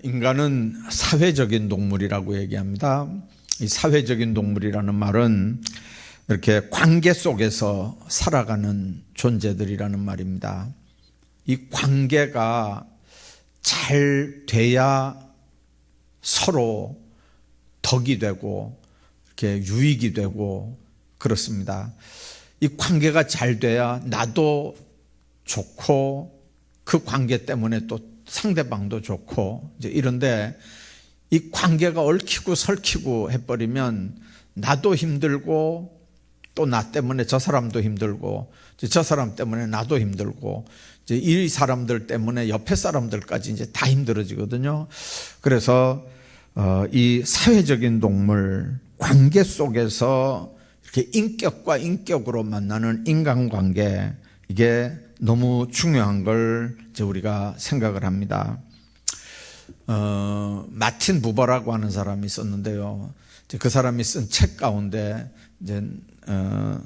인간은 사회적인 동물이라고 얘기합니다. 이 사회적인 동물이라는 말은 이렇게 관계 속에서 살아가는 존재들이라는 말입니다. 이 관계가 잘 돼야 서로 덕이 되고 이렇게 유익이 되고 그렇습니다. 이 관계가 잘 돼야 나도 좋고 그 관계 때문에 또 상대방도 좋고 이제 이런데 이 관계가 얽히고 설키고 해버리면 나도 힘들고 또 나 때문에 저 사람도 힘들고 저 사람 때문에 나도 힘들고 이제 이 사람들 때문에 옆에 사람들까지 이제 다 힘들어지거든요. 그래서 이 사회적인 동물 관계 속에서 이렇게 인격과 인격으로 만나는 인간관계, 이게 너무 중요한 걸 이제 우리가 생각을 합니다. 마틴 부버라고 하는 사람이 있었는데요. 그 사람이 쓴 책 가운데 이제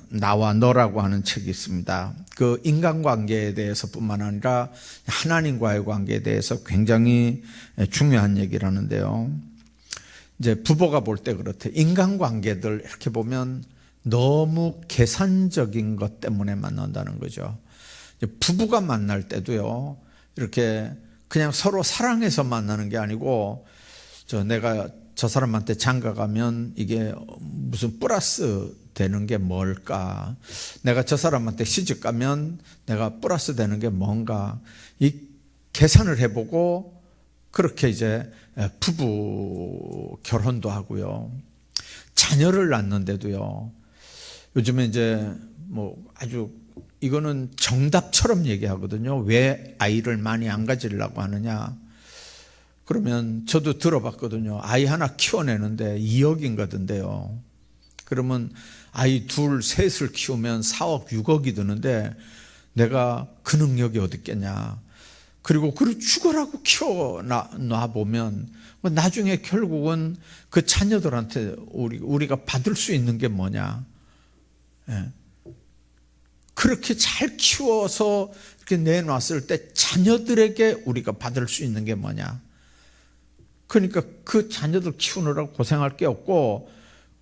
나와 너라고 하는 책이 있습니다. 그 인간관계에 대해서뿐만 아니라 하나님과의 관계에 대해서 굉장히 중요한 얘기를 하는데요. 이제 부모가 볼 때 그렇대. 인간관계들 이렇게 보면 너무 계산적인 것 때문에 만난다는 거죠. 부부가 만날 때도요, 이렇게 그냥 서로 사랑해서 만나는 게 아니고, 내가 저 사람한테 장가 가면 이게 무슨 플러스 되는 게 뭘까? 내가 저 사람한테 시집 가면 내가 플러스 되는 게 뭔가? 이 계산을 해보고 그렇게 이제 부부 결혼도 하고요. 자녀를 낳는데도요. 요즘에 이제 뭐 아주 이거는 정답처럼 얘기하거든요. 왜 아이를 많이 안 가지려고 하느냐? 그러면 저도 들어봤거든요. 아이 하나 키워내는데 2억인 거던데요. 그러면 아이 둘, 셋을 키우면 4억, 6억이 드는데 내가 그 능력이 어디 있겠냐. 그리고 그걸 죽어라고 키워놔 보면 나중에 결국은 그 자녀들한테 우리가 받을 수 있는 게 뭐냐. 예. 그렇게 잘 키워서 이렇게 내놨을 때 자녀들에게 우리가 받을 수 있는 게 뭐냐. 그러니까 그 자녀들 키우느라고 고생할 게 없고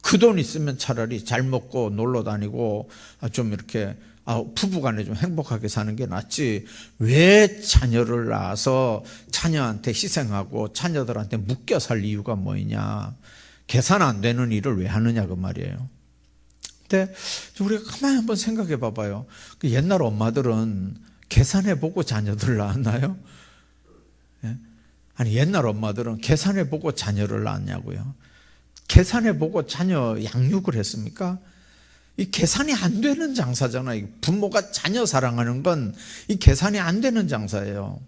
그 돈 있으면 차라리 잘 먹고 놀러 다니고 좀 이렇게 부부간에 좀 행복하게 사는 게 낫지. 왜 자녀를 낳아서 자녀한테 희생하고 자녀들한테 묶여 살 이유가 뭐냐. 계산 안 되는 일을 왜 하느냐 그 말이에요. 근데 우리가 가만히 한번 생각해 봐봐요. 옛날 엄마들은 계산해 보고 자녀들을 낳았나요? 예? 아니 옛날 엄마들은 계산해 보고 자녀를 낳았냐고요. 계산해 보고 자녀 양육을 했습니까? 이 계산이 안 되는 장사잖아요. 부모가 자녀 사랑하는 건 이 계산이 안 되는 장사예요.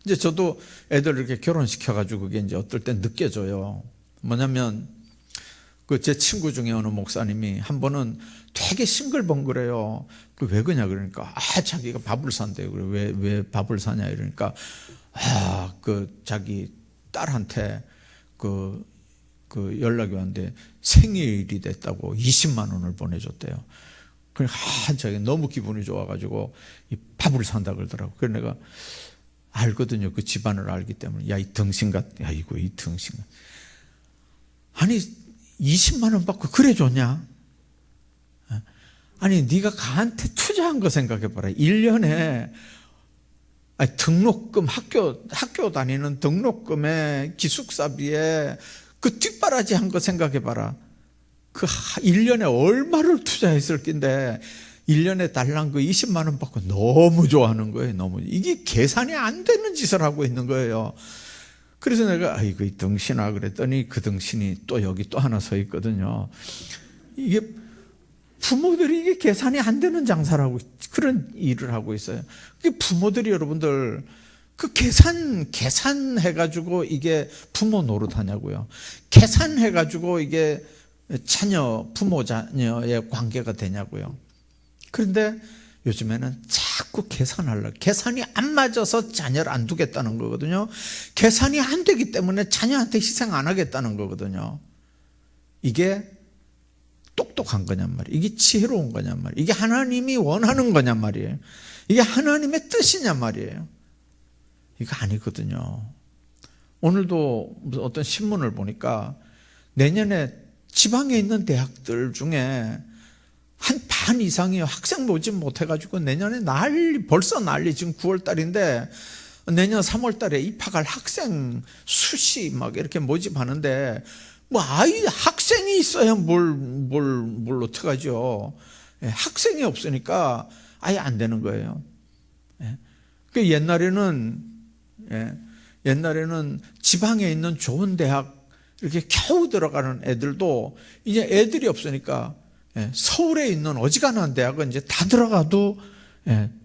이제 저도 애들 이렇게 결혼시켜가지고 그게 이제 어떨 땐 느껴져요. 뭐냐면 제 친구 중에 어느 목사님이 한 번은 되게 싱글벙글해요. 왜 그러냐 그러니까 자기가 밥을 산대요. 왜 밥을 사냐 이러니까 자기 딸한테 그 연락이 왔는데 생일이 됐다고 20만 원을 보내줬대요. 그러니까 자기 너무 기분이 좋아가지고 이 밥을 산다 그러더라고. 그래서 내가 알거든요. 그 집안을 알기 때문에. 야, 이 등신같. 야, 이거 이 등신. 아니 20만 원 받고 그래 줬냐? 아니 네가 가한테 투자한 거 생각해봐라. 1년에 등록금 학교 다니는 등록금에 기숙사비에 그 뒷바라지 한 거 생각해봐라. 그 1년에 얼마를 투자했을 낀데 1년에 달랑 그 20만 원 받고 너무 좋아하는 거예요. 너무. 이게 계산이 안 되는 짓을 하고 있는 거예요. 그래서 내가 이거 이 등신아 그랬더니 그 등신이 또 여기 또 하나 서 있거든요. 이게 부모들이 이게 계산이 안 되는 장사를 하고 그런 일을 하고 있어요. 부모들이 여러분들 그 계산해가지고 이게 부모 노릇하냐고요. 계산해가지고 이게 부모 자녀의 관계가 되냐고요. 그런데 요즘에는 자꾸 계산하려고. 계산이 안 맞아서 자녀를 안 두겠다는 거거든요. 계산이 안 되기 때문에 자녀한테 희생 안 하겠다는 거거든요. 이게 똑똑한 거냔 말이에요. 이게 지혜로운 거냔 말이에요. 이게 하나님이 원하는 거냔 말이에요. 이게 하나님의 뜻이냔 말이에요. 이거 아니거든요. 오늘도 무슨 어떤 신문을 보니까 내년에 지방에 있는 대학들 중에 한 반 이상이 학생 모집 못해가지고 내년에 벌써 난리, 지금 9월 달인데 내년 3월 달에 입학할 학생 수시 막 이렇게 모집하는데 뭐 학생이 있어야 뭘 어떡하죠. 학생이 없으니까 아예 안 되는 거예요. 그 옛날에는 지방에 있는 좋은 대학 이렇게 겨우 들어가는 애들도 이제 애들이 없으니까 서울에 있는 어지간한 대학은 이제 다 들어가도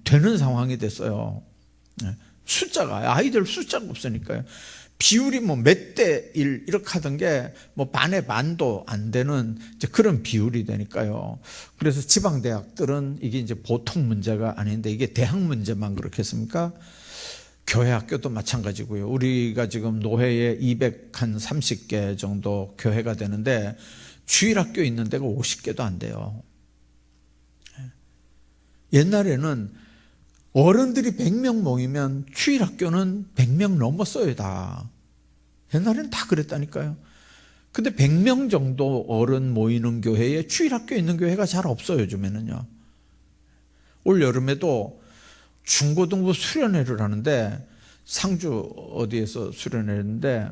되는 상황이 됐어요. 아이들 숫자가 없으니까요. 비율이 뭐 몇 대 1 이렇게 하던 게 뭐 반의 반도 안 되는 이제 그런 비율이 되니까요. 그래서 지방 대학들은 이게 이제 보통 문제가 아닌데 이게 대학 문제만 그렇겠습니까? 교회 학교도 마찬가지고요. 우리가 지금 노회에 230개 정도 교회가 되는데 주일 학교 있는 데가 50개도 안 돼요. 옛날에는 어른들이 100명 모이면 주일 학교는 100명 넘었어요, 다. 옛날에는 다 그랬다니까요. 근데 100명 정도 어른 모이는 교회에 주일 학교 있는 교회가 잘 없어요, 요즘에는요. 올 여름에도 중고등부 수련회를 하는데 상주 어디에서 수련회를 했는데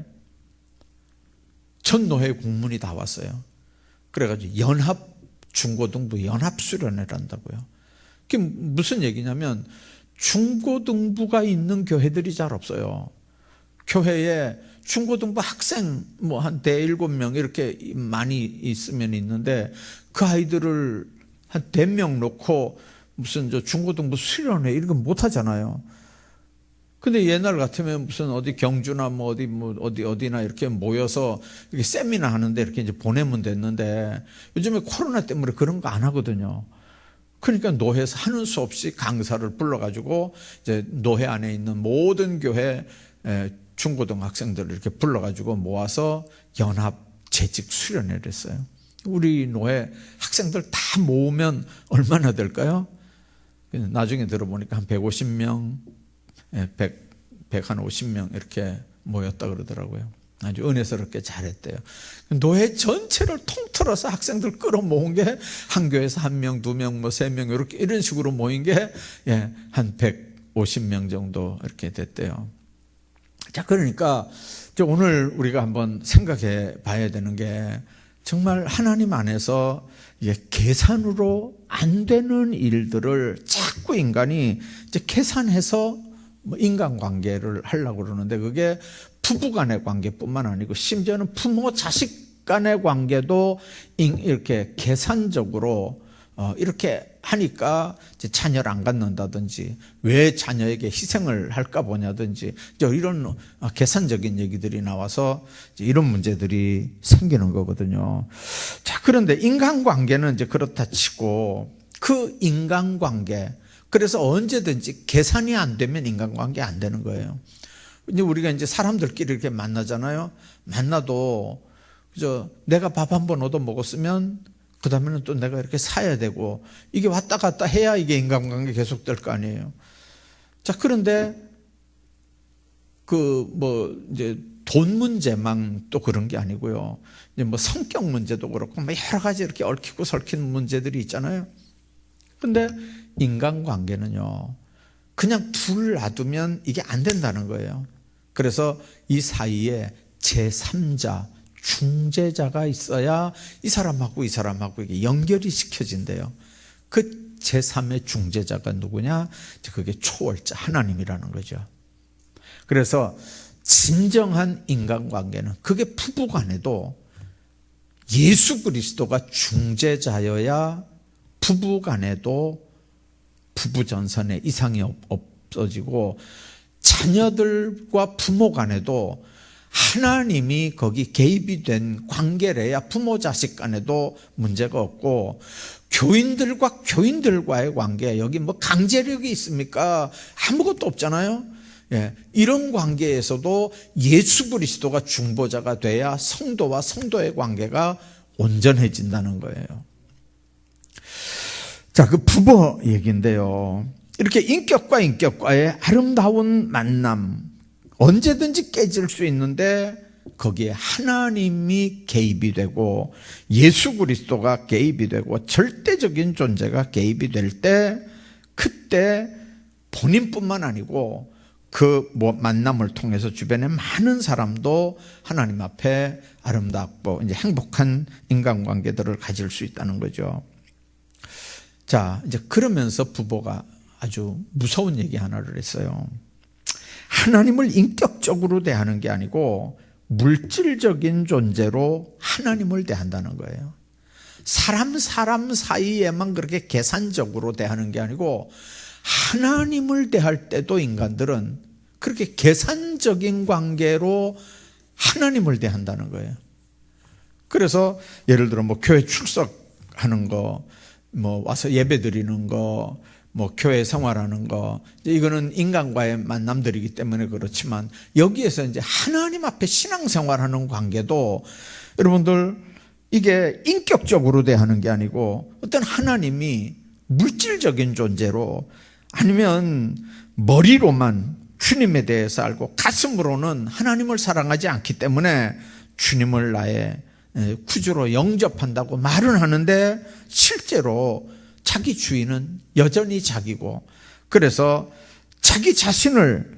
전 노회 공문이 다 왔어요. 그래가지고 중고등부 연합 수련회를 한다고요. 그게 무슨 얘기냐면 중고등부가 있는 교회들이 잘 없어요. 교회에 중고등부 학생 뭐 한 7명 이렇게 많이 있으면 있는데 그 아이들을 한 4명 놓고 무슨 중고등부 수련회 이런 거 못 하잖아요. 근데 옛날 같으면 무슨 어디 경주나 어디나 이렇게 모여서 이렇게 세미나 하는데 이렇게 이제 보내면 됐는데 요즘에 코로나 때문에 그런 거 안 하거든요. 그러니까 노회에서 하는 수 없이 강사를 불러가지고 이제 노회 안에 있는 모든 교회 중고등학생들을 이렇게 불러가지고 모아서 연합 재직 수련회를 했어요. 우리 노회 학생들 다 모으면 얼마나 될까요? 나중에 들어보니까 한 150명, 150명 이렇게 모였다 그러더라고요. 아주 은혜스럽게 잘했대요. 노회 전체를 통틀어서 학생들 끌어모은 게 한 교회에서 1명, 2명, 3명 이렇게 이런 식으로 모인 게 한 150명 정도 이렇게 됐대요. 자, 그러니까 오늘 우리가 한번 생각해 봐야 되는 게 정말 하나님 안에서 계산으로 안 되는 일들을 자꾸 인간이 이제 계산해서 인간관계를 하려고 그러는데 그게 부부 간의 관계뿐만 아니고 심지어는 부모 자식 간의 관계도 이렇게 계산적으로 이렇게 하니까 이제 자녀를 안 갖는다든지 왜 자녀에게 희생을 할까 보냐든지 이런 계산적인 얘기들이 나와서 이런 문제들이 생기는 거거든요. 자, 그런데 인간관계는 이제 그렇다 치고 그 인간관계, 그래서 언제든지 계산이 안 되면 인간관계 안 되는 거예요. 이제 우리가 이제 사람들끼리 이렇게 만나잖아요. 만나도 그저 내가 밥 한 번 얻어 먹었으면 그 다음에는 또 내가 이렇게 사야 되고 이게 왔다 갔다 해야 이게 인간관계 계속될 거 아니에요. 자, 그런데 이제 돈 문제만 또 그런 게 아니고요. 이제 성격 문제도 그렇고 여러 가지 이렇게 얽히고 설킨 문제들이 있잖아요. 근데 인간관계는요, 그냥 둘 놔두면 이게 안 된다는 거예요. 그래서 이 사이에 제3자, 중재자가 있어야 이 사람하고 이게 연결이 시켜진대요. 그 제3의 중재자가 누구냐? 그게 초월자 하나님이라는 거죠. 그래서 진정한 인간관계는 그게 부부간에도 예수 그리스도가 중재자여야 부부간에도 부부전선에 이상이 없어지고 자녀들과 부모 간에도 하나님이 거기 개입이 된 관계래야 부모 자식 간에도 문제가 없고 교인들과 교인들과의 관계, 여기 강제력이 있습니까? 아무것도 없잖아요. 이런 관계에서도 예수 그리스도가 중보자가 돼야 성도와 성도의 관계가 온전해진다는 거예요. 자, 그 부부 얘기인데요. 이렇게 인격과 인격과의 아름다운 만남, 언제든지 깨질 수 있는데 거기에 하나님이 개입이 되고 예수 그리스도가 개입이 되고 절대적인 존재가 개입이 될 때, 그때 본인뿐만 아니고 그 만남을 통해서 주변의 많은 사람도 하나님 앞에 아름답고 이제 행복한 인간관계들을 가질 수 있다는 거죠. 자, 이제 그러면서 부모가 아주 무서운 얘기 하나를 했어요. 하나님을 인격적으로 대하는 게 아니고 물질적인 존재로 하나님을 대한다는 거예요. 사람 사이에만 그렇게 계산적으로 대하는 게 아니고 하나님을 대할 때도 인간들은 그렇게 계산적인 관계로 하나님을 대한다는 거예요. 그래서 예를 들어 교회 출석하는 거, 와서 예배 드리는 거, 교회 생활하는 거, 이거는 인간과의 만남들이기 때문에 그렇지만 여기에서 이제 하나님 앞에 신앙생활하는 관계도 여러분들 이게 인격적으로 대하는 게 아니고 어떤 하나님이 물질적인 존재로 아니면 머리로만 주님에 대해서 알고 가슴으로는 하나님을 사랑하지 않기 때문에 주님을 나의 구주로 영접한다고 말은 하는데 실제로 자기 주인은 여전히 자기고, 그래서 자기 자신으로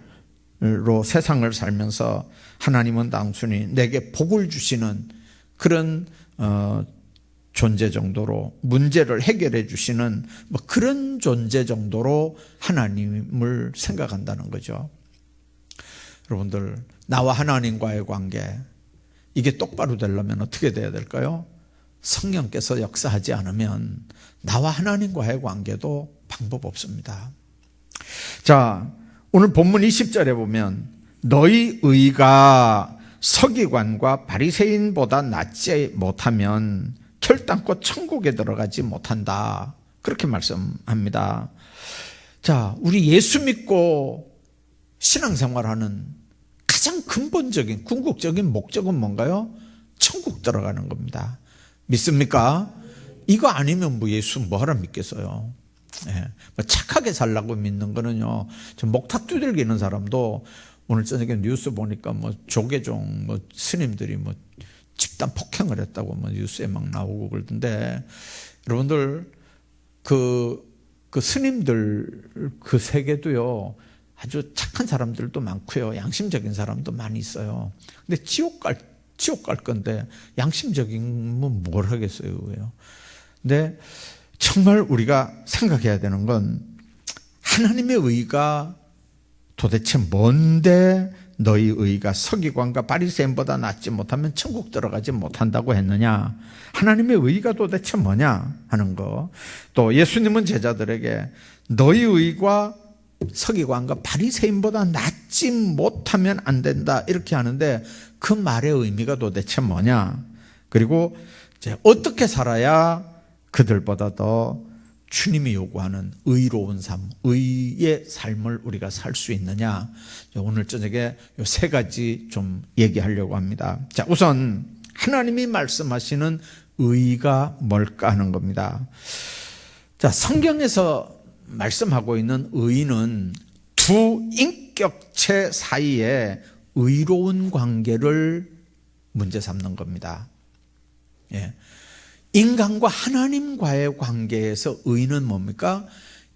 세상을 살면서 하나님은 단순히 내게 복을 주시는 그런 존재 정도로, 문제를 해결해 주시는 그런 존재 정도로 하나님을 생각한다는 거죠. 여러분들, 나와 하나님과의 관계, 이게 똑바로 되려면 어떻게 돼야 될까요? 성령께서 역사하지 않으면 나와 하나님과의 관계도 방법 없습니다. 자, 오늘 본문 20절에 보면 너희 의가 서기관과 바리새인보다 낫지 못하면 결단코 천국에 들어가지 못한다, 그렇게 말씀합니다. 자, 우리 예수 믿고 신앙생활하는 가장 근본적인 궁극적인 목적은 뭔가요? 천국 들어가는 겁니다. 믿습니까? 이거 아니면 예수 뭐하러 믿겠어요? 예. 착하게 살라고 믿는 거는요, 저 목탁 두들기는 사람도 오늘 저녁에 뉴스 보니까 조계종 스님들이 집단 폭행을 했다고 뉴스에 막 나오고 그러던데, 여러분들 그 스님들 그 세계도요 아주 착한 사람들도 많고요, 양심적인 사람도 많이 있어요. 근데 지옥 갈 건데 양심적이면 뭘 하겠어요. 근데 정말 우리가 생각해야 되는 건 하나님의 의가 도대체 뭔데 너희 의가 서기관과 바리새인보다 낫지 못하면 천국 들어가지 못한다고 했느냐, 하나님의 의가 도대체 뭐냐 하는 거. 또 예수님은 제자들에게 너희 의가 서기관과 바리새인보다 낫지 못하면 안 된다 이렇게 하는데 그 말의 의미가 도대체 뭐냐, 그리고 이제 어떻게 살아야 그들보다 더 주님이 요구하는 의로운 삶, 의의 삶을 우리가 살 수 있느냐, 오늘 저녁에 이 세 가지 좀 얘기하려고 합니다. 자, 우선 하나님이 말씀하시는 의가 뭘까 하는 겁니다. 자, 성경에서 말씀하고 있는 의는 두 인격체 사이에 의로운 관계를 문제 삼는 겁니다. 예. 인간과 하나님과의 관계에서 의는 뭡니까?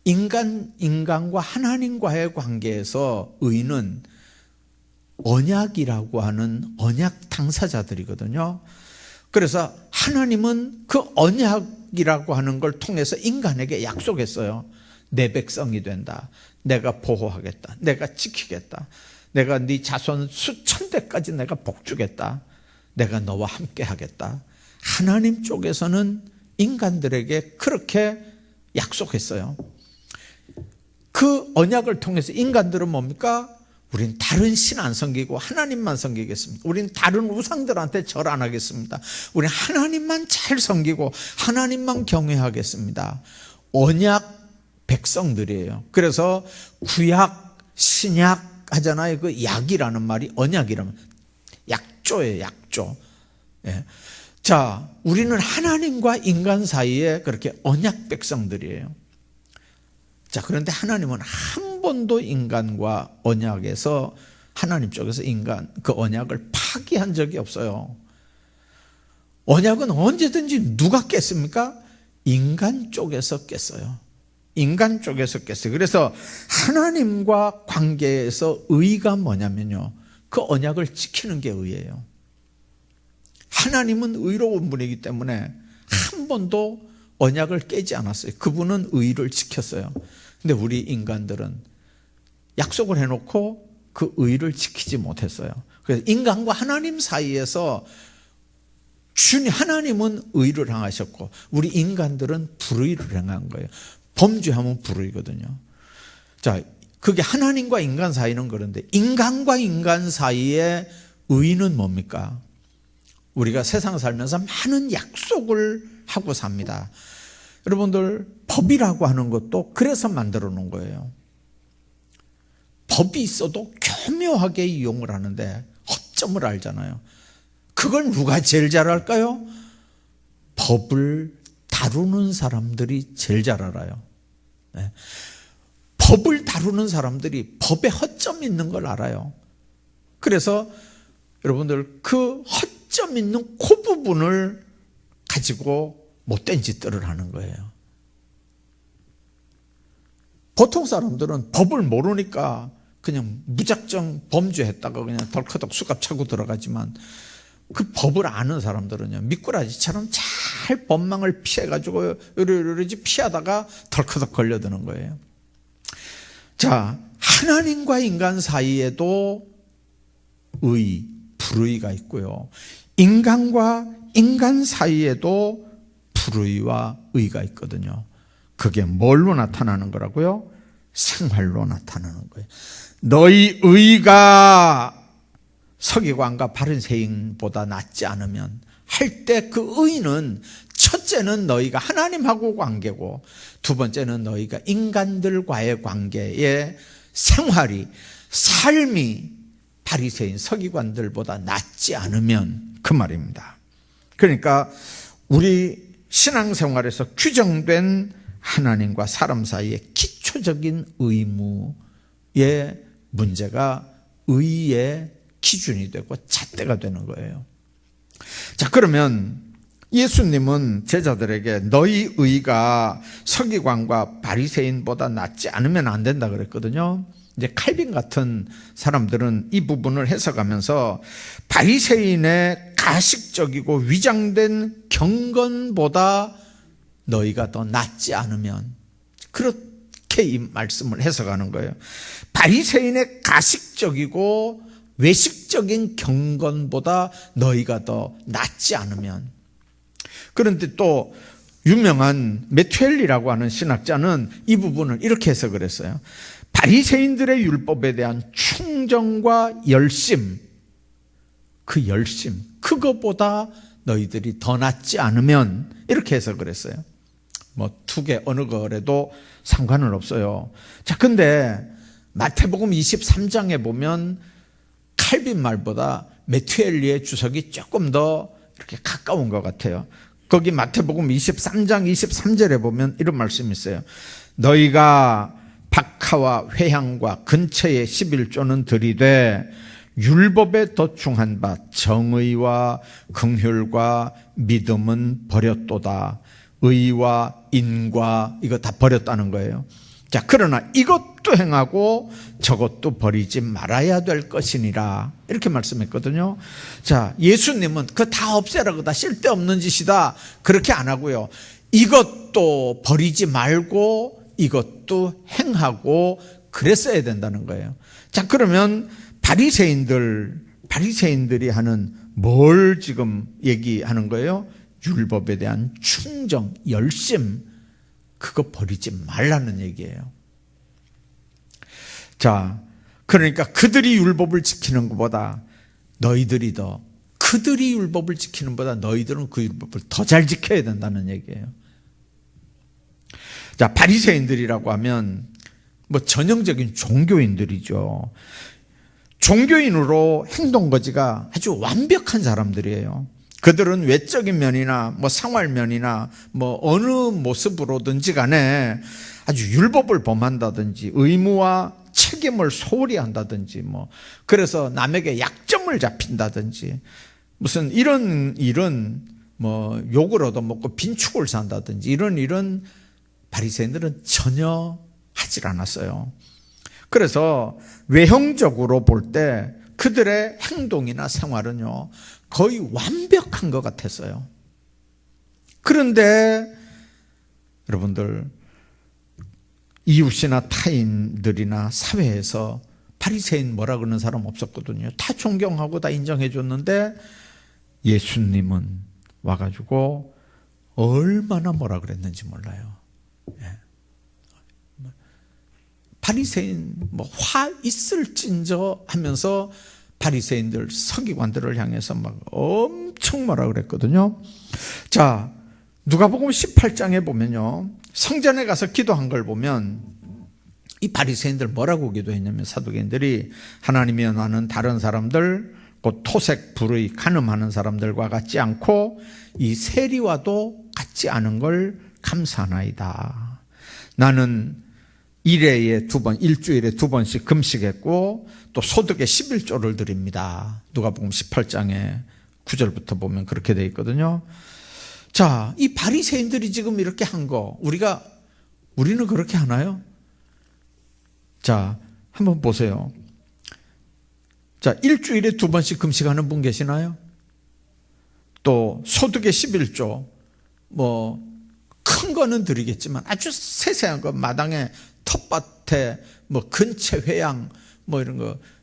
인간과 하나님과의 관계에서 의는 언약이라고 하는 언약 당사자들이거든요. 그래서 하나님은 그 언약이라고 하는 걸 통해서 인간에게 약속했어요. 내 백성이 된다. 내가 보호하겠다. 내가 지키겠다. 내가 네 자손 수천 대까지 내가 복주겠다. 내가 너와 함께 하겠다. 하나님 쪽에서는 인간들에게 그렇게 약속했어요. 그 언약을 통해서 인간들은 뭡니까? 우린 다른 신 안 섬기고 하나님만 섬기겠습니다. 우린 다른 우상들한테 절 안 하겠습니다. 우린 하나님만 잘 섬기고 하나님만 경외하겠습니다. 언약 백성들이에요. 그래서 구약, 신약 하잖아요. 그 약이라는 말이 언약이라면 약조예요. 약조. 예. 자, 우리는 하나님과 인간 사이에 그렇게 언약 백성들이에요. 자, 그런데 하나님은 한 번도 인간과 언약에서 하나님 쪽에서 인간 그 언약을 파기한 적이 없어요. 언약은 언제든지 누가 깼습니까? 인간 쪽에서 깼어요. 인간 쪽에서 깼어요. 그래서 하나님과 관계에서 의가 뭐냐면요, 그 언약을 지키는 게 의예요. 하나님은 의로운 분이기 때문에 한 번도 언약을 깨지 않았어요. 그분은 의를 지켰어요. 근데 우리 인간들은 약속을 해놓고 그 의를 지키지 못했어요. 그래서 인간과 하나님 사이에서 하나님은 의를 행하셨고 우리 인간들은 불의를 행한 거예요. 범죄하면 불의거든요. 자, 그게 하나님과 인간 사이는 그런데 인간과 인간 사이의 의는 뭡니까? 우리가 세상 살면서 많은 약속을 하고 삽니다. 여러분들, 법이라고 하는 것도 그래서 만들어 놓은 거예요. 법이 있어도 교묘하게 이용을 하는데 허점을 알잖아요. 그걸 누가 제일 잘 알까요? 법을 다루는 사람들이 제일 잘 알아요. 네. 법을 다루는 사람들이 법에 허점이 있는 걸 알아요. 그래서 여러분들 그 허점 있는 그 부분을 가지고 못된 짓들을 하는 거예요. 보통 사람들은 법을 모르니까 그냥 무작정 범죄했다가 그냥 덜커덕 수갑 차고 들어가지만 그 법을 아는 사람들은요, 미꾸라지처럼 잘 법망을 피해가지고 요리요리 피하다가 덜커덕 걸려드는 거예요. 자, 하나님과 인간 사이에도 의, 불의가 있고요. 인간과 인간 사이에도 불의와 의가 있거든요. 그게 뭘로 나타나는 거라고요? 생활로 나타나는 거예요. 너희 의가 서기관과 바리새인보다 낫지 않으면 할 때 그 의는 첫째는 너희가 하나님하고 관계고 두 번째는 너희가 인간들과의 관계의 생활이 삶이 바리새인 서기관들보다 낫지 않으면 그 말입니다. 그러니까 우리 신앙생활에서 규정된 하나님과 사람 사이의 기초적인 의무의 문제가 의의 기준이 되고 잣대가 되는 거예요. 자, 그러면 예수님은 제자들에게 너희 의가 서기관과 바리새인보다 낫지 않으면 안 된다 그랬거든요. 이제 칼빈 같은 사람들은 이 부분을 해석하면서 바리새인의 가식적이고 위장된 경건보다 너희가 더 낫지 않으면, 그렇게 이 말씀을 해석하는 거예요. 바리새인의 가식적이고 외식적인 경건보다 너희가 더 낫지 않으면. 그런데 또 유명한 메투엘리라고 하는 신학자는 이 부분을 이렇게 해석을 했어요. 바리새인들의 율법에 대한 충정과 열심, 그 열심, 그거보다 너희들이 더 낫지 않으면, 이렇게 해석을 했어요. 뭐 두 개 어느 거래도 상관은 없어요. 자, 근데 마태복음 23장에 보면 칼빈 말보다 메투엘리의 주석이 조금 더 이렇게 가까운 것 같아요. 거기 마태복음 23장 23절에 보면 이런 말씀이 있어요. 너희가 박하와 회향과 근처의 11조는 들이되 율법에 도충한 바 정의와 긍휼과 믿음은 버렸도다. 의와 인과 이거 다 버렸다는 거예요. 자, 그러나 이것도 행하고 저것도 버리지 말아야 될 것이니라, 이렇게 말씀했거든요. 자, 예수님은 그거 다 없애라, 그거 다 쓸데없는 짓이다, 그렇게 안 하고요, 이것도 버리지 말고 이것도 행하고 그랬어야 된다는 거예요. 자, 그러면 바리새인들이 하는 뭘 지금 얘기하는 거예요? 율법에 대한 충정, 열심, 그거 버리지 말라는 얘기예요. 자, 그러니까 그들이 율법을 지키는 것보다 그들이 율법을 지키는 것보다 너희들은 그 율법을 더 잘 지켜야 된다는 얘기예요. 자, 바리새인들이라고 하면 뭐 전형적인 종교인들이죠. 종교인으로 행동거지가 아주 완벽한 사람들이에요. 그들은 외적인 면이나 뭐 생활면이나 뭐 어느 모습으로든지 간에 아주 율법을 범한다든지 의무와 책임을 소홀히 한다든지 그래서 남에게 약점을 잡힌다든지 무슨 이런 욕을 얻어먹고 빈축을 산다든지 이런 바리새인들은 전혀 하질 않았어요. 그래서 외형적으로 볼 때 그들의 행동이나 생활은요 거의 완벽한 것 같았어요. 그런데 여러분들, 이웃이나 타인들이나 사회에서 바리새인 뭐라 그러는 사람 없었거든요. 다 존경하고 다 인정해 줬는데 예수님은 와가지고 얼마나 뭐라 그랬는지 몰라요. 바리새인 화 있을진저 하면서 바리새인들 서기관들을 향해서 막 엄청 뭐라 그랬거든요. 자, 누가복음 18장에 보면요, 성전에 가서 기도한 걸 보면 이 바리새인들 뭐라고 기도했냐면, 사두개인들이 하나님이 원하는 다른 사람들, 곧 토색, 불의, 간음하는 사람들과 같지 않고 이 세리와도 같지 않은 걸 감사하나이다. 나는 일주일에 2번씩 금식했고 또 소득의 11조를 드립니다. 누가복음 18장에 9절부터 보면 그렇게 되어 있거든요. 자, 이 바리새인들이 지금 이렇게 한 거 우리는 그렇게 하나요? 자, 한번 보세요. 자, 일주일에 2번씩 금식하는 분 계시나요? 또 소득의 11조 큰 거는 드리겠지만 아주 세세한 거, 마당에 텃밭에 근처 회양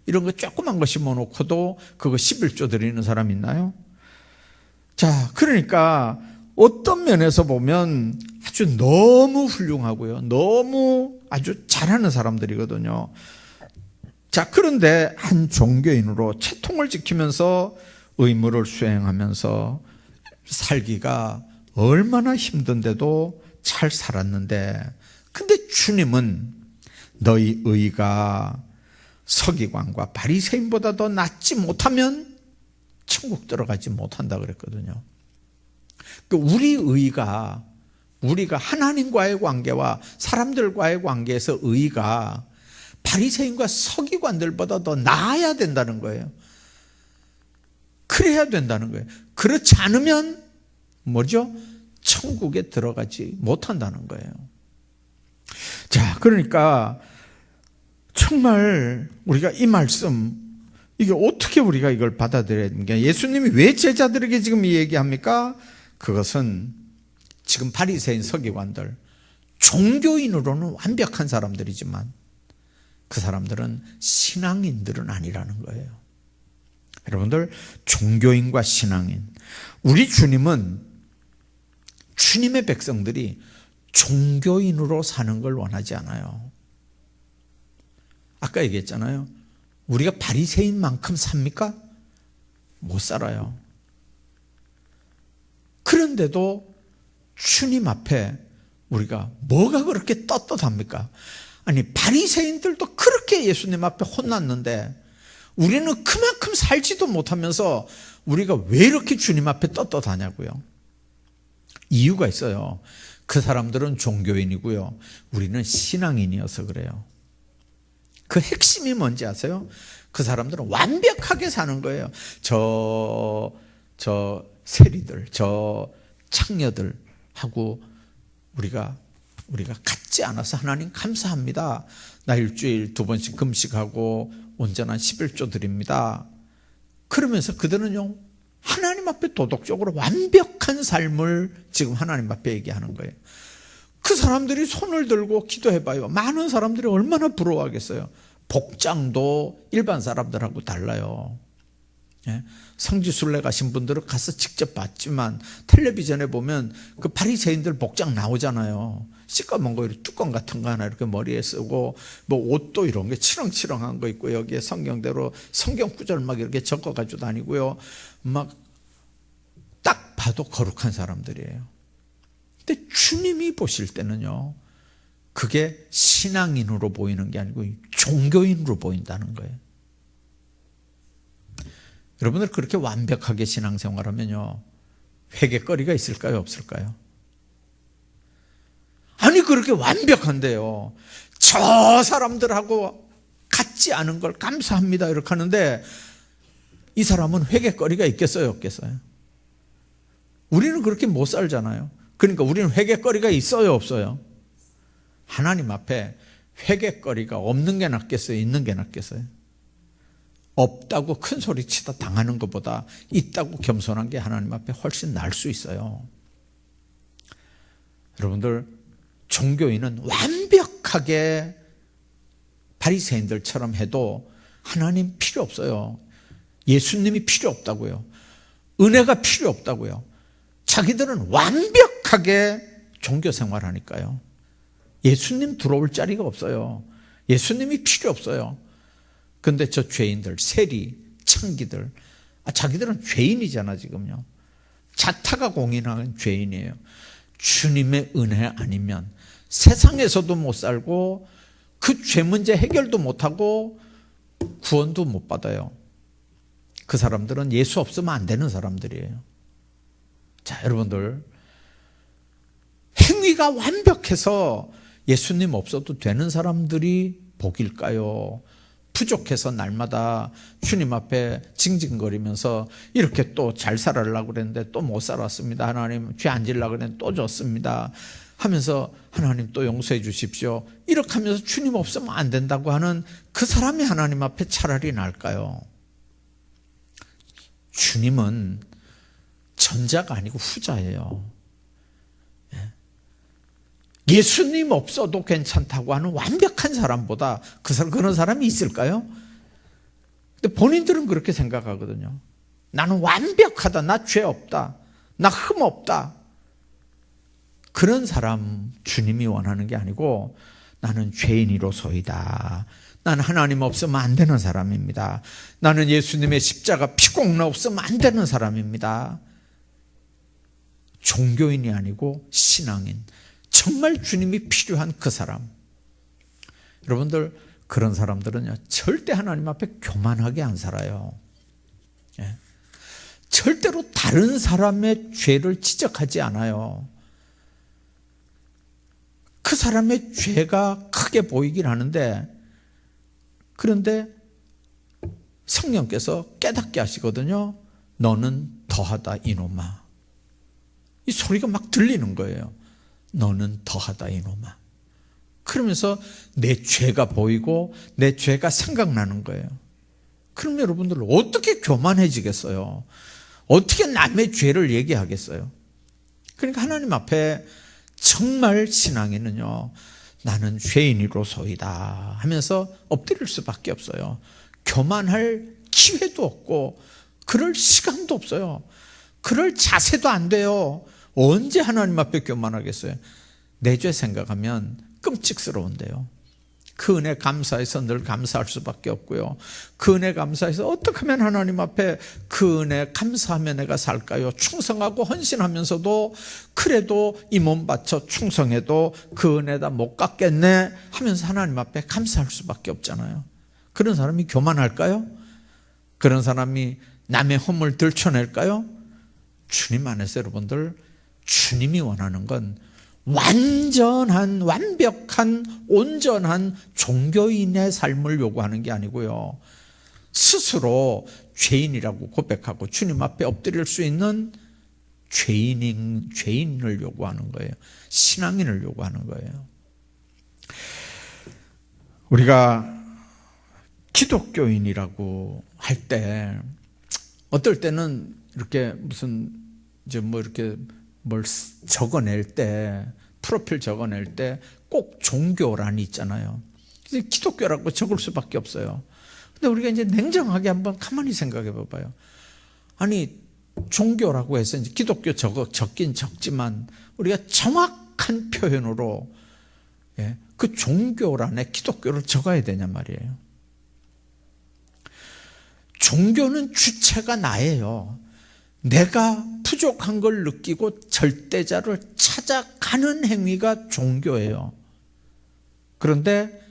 이런 거 조그만 거 심어놓고도 그거 11조 드리는 사람 있나요? 자, 그러니까 어떤 면에서 보면 아주 너무 훌륭하고요, 너무 아주 잘하는 사람들이거든요. 자, 그런데 한 종교인으로 채통을 지키면서 의무를 수행하면서 살기가 얼마나 힘든데도 잘 살았는데, 근데 주님은 너희 의가 서기관과 바리새인보다 더 낫지 못하면 천국 들어가지 못한다 그랬거든요. 우리 의가, 우리가 하나님과의 관계와 사람들과의 관계에서 의가 바리새인과 서기관들보다 더 나아야 된다는 거예요. 그래야 된다는 거예요. 그렇지 않으면 뭐죠? 천국에 들어가지 못한다는 거예요. 자, 그러니까 정말 우리가 이 말씀, 이게 어떻게 우리가 이걸 받아들여야 됩니까? 예수님이 왜 제자들에게 지금 이 얘기합니까? 그것은 지금 바리새인 서기관들, 종교인으로는 완벽한 사람들이지만 그 사람들은 신앙인들은 아니라는 거예요. 여러분들, 종교인과 신앙인, 우리 주님은 주님의 백성들이 종교인으로 사는 걸 원하지 않아요. 아까 얘기했잖아요. 우리가 바리새인만큼 삽니까? 못 살아요. 그런데도 주님 앞에 우리가 뭐가 그렇게 떳떳합니까? 아니, 바리새인들도 그렇게 예수님 앞에 혼났는데 우리는 그만큼 살지도 못하면서 우리가 왜 이렇게 주님 앞에 떳떳하냐고요. 이유가 있어요. 그 사람들은 종교인이고요, 우리는 신앙인이어서 그래요. 그 핵심이 뭔지 아세요? 그 사람들은 완벽하게 사는 거예요. 저 세리들, 저 창녀들하고 우리가 같지 않아서 하나님 감사합니다. 나 일주일 2번씩 금식하고 온전한 11조 드립니다. 그러면서 그들은요, 하나님 앞에 도덕적으로 완벽한 삶을 지금 하나님 앞에 얘기하는 거예요. 그 사람들이 손을 들고 기도해봐요. 많은 사람들이 얼마나 부러워하겠어요. 복장도 일반 사람들하고 달라요. 성지순례 가신 분들은 가서 직접 봤지만 텔레비전에 보면 그 바리새인들 복장 나오잖아요. 시꺼먼 거, 뚜껑 같은 거 하나 이렇게 머리에 쓰고, 옷도 이런 게 치렁치렁한 거 있고, 여기에 성경대로 성경 구절 막 이렇게 적어가지고 다니고요. 막 딱 봐도 거룩한 사람들이에요. 근데 주님이 보실 때는요, 그게 신앙인으로 보이는 게 아니고 종교인으로 보인다는 거예요. 여러분들 그렇게 완벽하게 신앙생활하면요, 회개거리가 있을까요, 없을까요? 아니, 그렇게 완벽한데요, 저 사람들하고 받지 않은 걸 감사합니다 이렇게 하는데 이 사람은 회개거리가 있겠어요, 없겠어요? 우리는 그렇게 못 살잖아요. 그러니까 우리는 회개거리가 있어요, 없어요? 하나님 앞에 회개거리가 없는 게 낫겠어요, 있는 게 낫겠어요? 없다고 큰 소리치다 당하는 것보다 있다고 겸손한 게 하나님 앞에 훨씬 나을 수 있어요. 여러분들, 종교인은 완벽하게 바리새인들처럼 해도 하나님 필요 없어요. 예수님이 필요 없다고요. 은혜가 필요 없다고요. 자기들은 완벽하게 종교 생활하니까요. 예수님 들어올 자리가 없어요. 예수님이 필요 없어요. 근데 저 죄인들, 세리, 창기들, 자기들은 죄인이잖아 지금요. 자타가 공인하는 죄인이에요. 주님의 은혜 아니면 세상에서도 못 살고 그 죄 문제 해결도 못하고 구원도 못 받아요. 그 사람들은 예수 없으면 안 되는 사람들이에요. 자, 여러분들, 행위가 완벽해서 예수님 없어도 되는 사람들이 복일까요? 부족해서 날마다 주님 앞에 징징거리면서 이렇게 또 잘 살아려고 그랬는데 또 못 살았습니다. 하나님 죄 안 지려고 그랬는데 또 졌습니다 하면서 하나님 또 용서해 주십시오 이렇게 하면서 주님 없으면 안 된다고 하는 그 사람이 하나님 앞에 차라리 나을까요? 주님은 전자가 아니고 후자예요. 예수님 없어도 괜찮다고 하는 완벽한 사람보다 그런 사람이 있을까요? 근데 본인들은 그렇게 생각하거든요. 나는 완벽하다, 나 죄 없다, 나 흠 없다. 그런 사람 주님이 원하는 게 아니고 나는 죄인이로소이다. 나는 하나님 없으면 안 되는 사람입니다. 나는 예수님의 십자가 피공로 없으면 안 되는 사람입니다. 종교인이 아니고 신앙인, 정말 주님이 필요한 그 사람. 여러분들, 그런 사람들은요 절대 하나님 앞에 교만하게 안 살아요. 절대로 다른 사람의 죄를 지적하지 않아요. 그 사람의 죄가 크게 보이긴 하는데, 그런데 성령께서 깨닫게 하시거든요. 너는 더하다 이놈아. 이 소리가 막 들리는 거예요. 너는 더하다 이놈아. 그러면서 내 죄가 보이고 내 죄가 생각나는 거예요. 그럼 여러분들 어떻게 교만해지겠어요? 어떻게 남의 죄를 얘기하겠어요? 그러니까 하나님 앞에 정말 신앙인은요, 나는 죄인이로소이다 하면서 엎드릴 수밖에 없어요. 교만할 기회도 없고 그럴 시간도 없어요. 그럴 자세도 안 돼요. 언제 하나님 앞에 교만하겠어요? 내 죄 생각하면 끔찍스러운데요. 그 은혜 감사해서 늘 감사할 수밖에 없고요. 그 은혜 감사해서 어떻게 하면 하나님 앞에 그 은혜 감사하며 내가 살까요? 충성하고 헌신하면서도 그래도 이 몸 바쳐 충성해도 그 은혜 다 못 갚겠네 하면서 하나님 앞에 감사할 수밖에 없잖아요. 그런 사람이 교만할까요? 그런 사람이 남의 허물 들춰낼까요? 주님 안에서 여러분들, 주님이 원하는 건 완전한, 완벽한, 온전한 종교인의 삶을 요구하는 게 아니고요, 스스로 죄인이라고 고백하고 주님 앞에 엎드릴 수 있는 죄인을 요구하는 거예요. 신앙인을 요구하는 거예요. 우리가 기독교인이라고 할 때 어떨 때는 이렇게 무슨 이제 뭐 이렇게 뭘 적어낼 때, 프로필 적어낼 때 꼭 종교란이 있잖아요. 그래서 기독교라고 적을 수밖에 없어요. 근데 우리가 이제 냉정하게 한번 가만히 생각해 봐봐요. 아니, 종교라고 해서 이제 기독교 적긴 적지만 우리가 정확한 표현으로 그 종교란에 기독교를 적어야 되냔 말이에요. 종교는 주체가 나예요. 내가 부족한 걸 느끼고 절대자를 찾아가는 행위가 종교예요. 그런데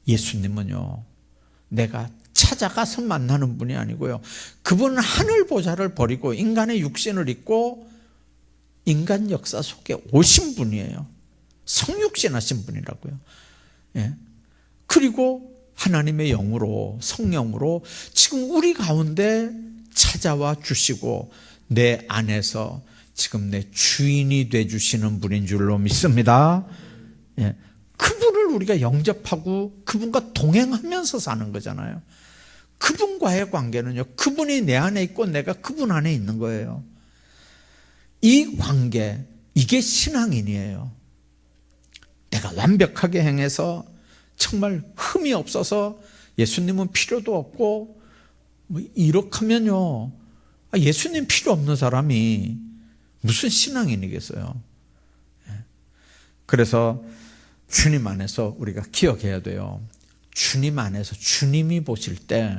예수님은요, 내가 찾아가서 만나는 분이 아니고요, 그분은 하늘 보좌를 버리고 인간의 육신을 입고 인간 역사 속에 오신 분이에요. 성육신 하신 분이라고요. 그리고 하나님의 영으로, 성령으로 지금 우리 가운데 찾아와 주시고 내 안에서 지금 내 주인이 되주시는 분인 줄로 믿습니다. 예. 그분을 우리가 영접하고 그분과 동행하면서 사는 거잖아요. 그분과의 관계는요, 그분이 내 안에 있고 내가 그분 안에 있는 거예요. 이 관계, 이게 신앙인이에요. 내가 완벽하게 행해서 정말 흠이 없어서 예수님은 필요도 없고 이렇게 하면요, 예수님 필요 없는 사람이 무슨 신앙인이겠어요. 그래서 주님 안에서 우리가 기억해야 돼요. 주님 안에서 주님이 보실 때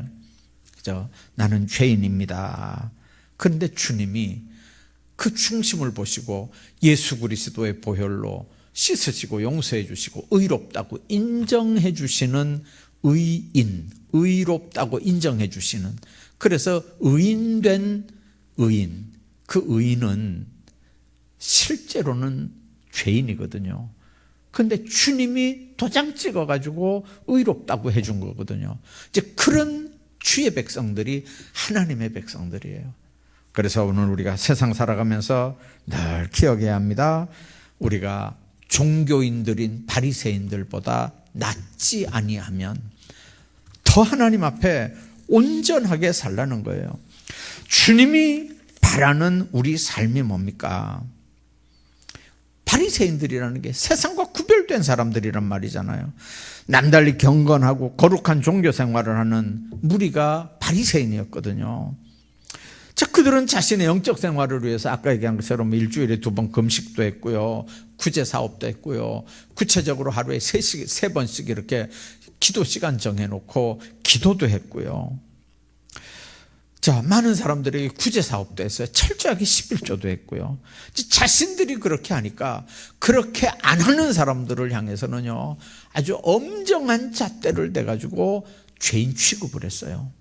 그죠? 나는 죄인입니다. 그런데 주님이 그 중심을 보시고 예수 그리스도의 보혈로 씻으시고 용서해 주시고 의롭다고 인정해 주시는 의인, 의롭다고 인정해 주시는, 그래서 의인된 의인, 그 의인은 실제로는 죄인이거든요. 근데 주님이 도장 찍어가지고 의롭다고 해준 거거든요. 이제 그런 주의 백성들이 하나님의 백성들이에요. 그래서 오늘 우리가 세상 살아가면서 늘 기억해야 합니다. 우리가 종교인들인 바리새인들보다 낫지 아니하면 더 하나님 앞에 온전하게 살라는 거예요. 주님이 바라는 우리 삶이 뭡니까? 바리새인들이라는 게 세상과 구별된 사람들이란 말이잖아요. 남달리 경건하고 거룩한 종교 생활을 하는 무리가 바리새인이었거든요. 자, 그들은 자신의 영적 생활을 위해서 아까 얘기한 것처럼 일주일에 2번 금식도 했고요, 구제 사업도 했고요, 구체적으로 하루에 3번씩 이렇게 기도 시간 정해놓고 기도도 했고요. 자, 많은 사람들이 구제 사업도 했어요. 철저하게 11조도 했고요. 자신들이 그렇게 하니까 그렇게 안 하는 사람들을 향해서는요, 아주 엄정한 잣대를 대가지고 죄인 취급을 했어요.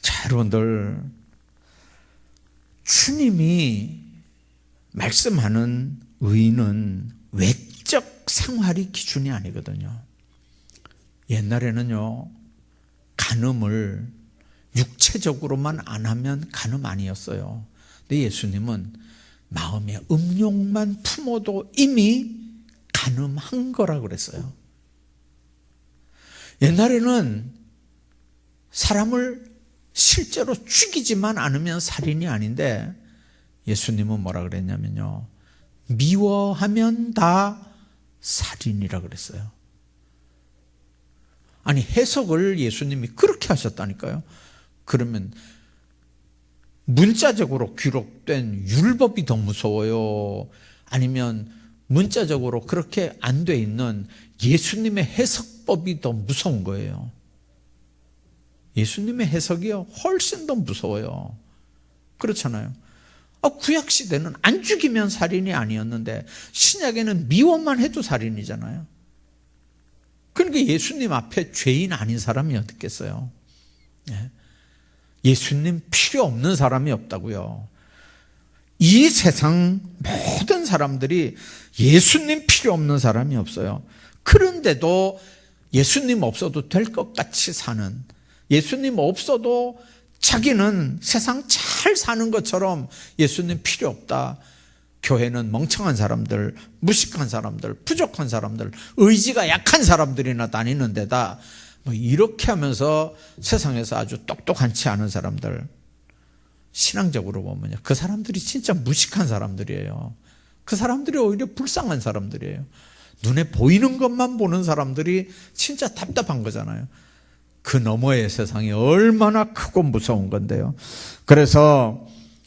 자, 여러분들, 주님이 말씀하는 의인은 외적 생활이 기준이 아니거든요. 옛날에는요, 간음을 육체적으로만 안 하면 간음 아니었어요. 근데 예수님은 마음의 음욕만 품어도 이미 간음한 거라고 그랬어요. 옛날에는 사람을 실제로 죽이지만 않으면 살인이 아닌데 예수님은 뭐라 그랬냐면요, 미워하면 다 살인이라 그랬어요. 아니, 해석을 예수님이 그렇게 하셨다니까요. 그러면 문자적으로 기록된 율법이 더 무서워요? 아니면 문자적으로 그렇게 안 돼 있는 예수님의 해석법이 더 무서운 거예요? 예수님의 해석이요, 훨씬 더 무서워요. 그렇잖아요. 구약시대는 안 죽이면 살인이 아니었는데 신약에는 미워만 해도 살인이잖아요. 그러니까 예수님 앞에 죄인 아닌 사람이 어떻겠어요? 예수님 필요 없는 사람이 없다고요. 이 세상 모든 사람들이 예수님 필요 없는 사람이 없어요. 그런데도 예수님 없어도 될 것 같이 사는, 예수님 없어도 자기는 세상 잘 사는 것처럼 예수님 필요 없다. 교회는 멍청한 사람들, 무식한 사람들, 부족한 사람들, 의지가 약한 사람들이나 다니는 데다 이렇게 하면서 세상에서 아주 똑똑하지 않은 사람들, 신앙적으로 보면요, 그 사람들이 진짜 무식한 사람들이에요. 그 사람들이 오히려 불쌍한 사람들이에요. 눈에 보이는 것만 보는 사람들이 진짜 답답한 거잖아요. 그 너머의 세상이 얼마나 크고 무서운 건데요. 그래서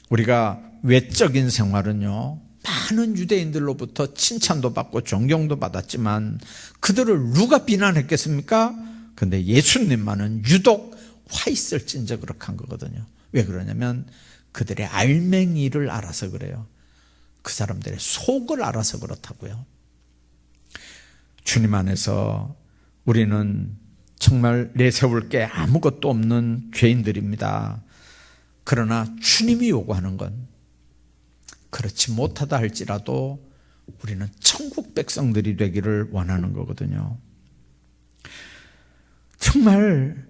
우리가 외적인 생활은요, 많은 유대인들로부터 칭찬도 받고 존경도 받았지만 그들을 누가 비난했겠습니까? 근데 예수님만은 유독 화 있을진저 그렇게 한 거거든요. 왜 그러냐면 그들의 알맹이를 알아서 그래요. 그 사람들의 속을 알아서 그렇다고요. 주님 안에서 우리는 정말 내세울 게 아무것도 없는 죄인들입니다. 그러나 주님이 요구하는 건 그렇지 못하다 할지라도 우리는 천국 백성들이 되기를 원하는 거거든요. 정말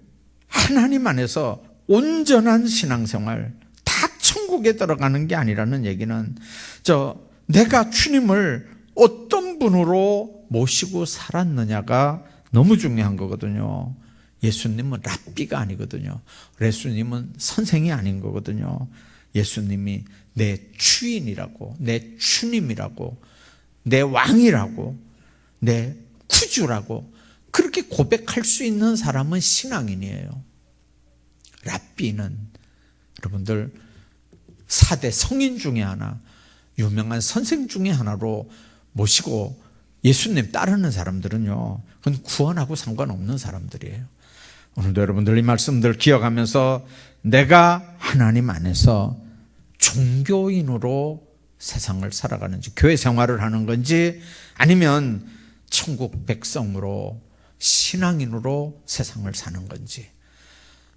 하나님 안에서 온전한 신앙생활, 다 천국에 들어가는 게 아니라는 얘기는 내가 주님을 어떤 분으로 모시고 살았느냐가 너무 중요한 거거든요. 예수님은 랍비가 아니거든요. 예수님은 선생이 아닌 거거든요. 예수님이 내 주인이라고, 내 주님이라고, 내 왕이라고, 내 구주라고 그렇게 고백할 수 있는 사람은 신앙인이에요. 랍비는 여러분들 4대 성인 중에 하나, 유명한 선생 중에 하나로 모시고 예수님 따르는 사람들은요, 그건 구원하고 상관없는 사람들이에요. 오늘도 여러분들 이 말씀들 기억하면서 내가 하나님 안에서 종교인으로 세상을 살아가는지, 교회 생활을 하는 건지, 아니면 천국 백성으로 신앙인으로 세상을 사는 건지,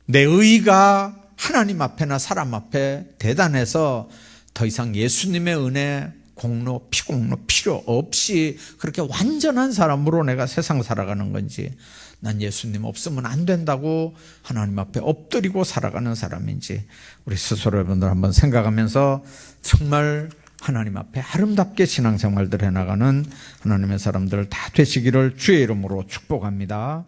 내 의가 하나님 앞에나 사람 앞에 대단해서 더 이상 예수님의 은혜, 공로, 피공로 필요 없이 그렇게 완전한 사람으로 내가 세상 살아가는 건지, 난 예수님 없으면 안 된다고 하나님 앞에 엎드리고 살아가는 사람인지, 우리 스스로 여러분들 한번 생각하면서 정말 하나님 앞에 아름답게 신앙생활들 해나가는 하나님의 사람들 다 되시기를 주의 이름으로 축복합니다.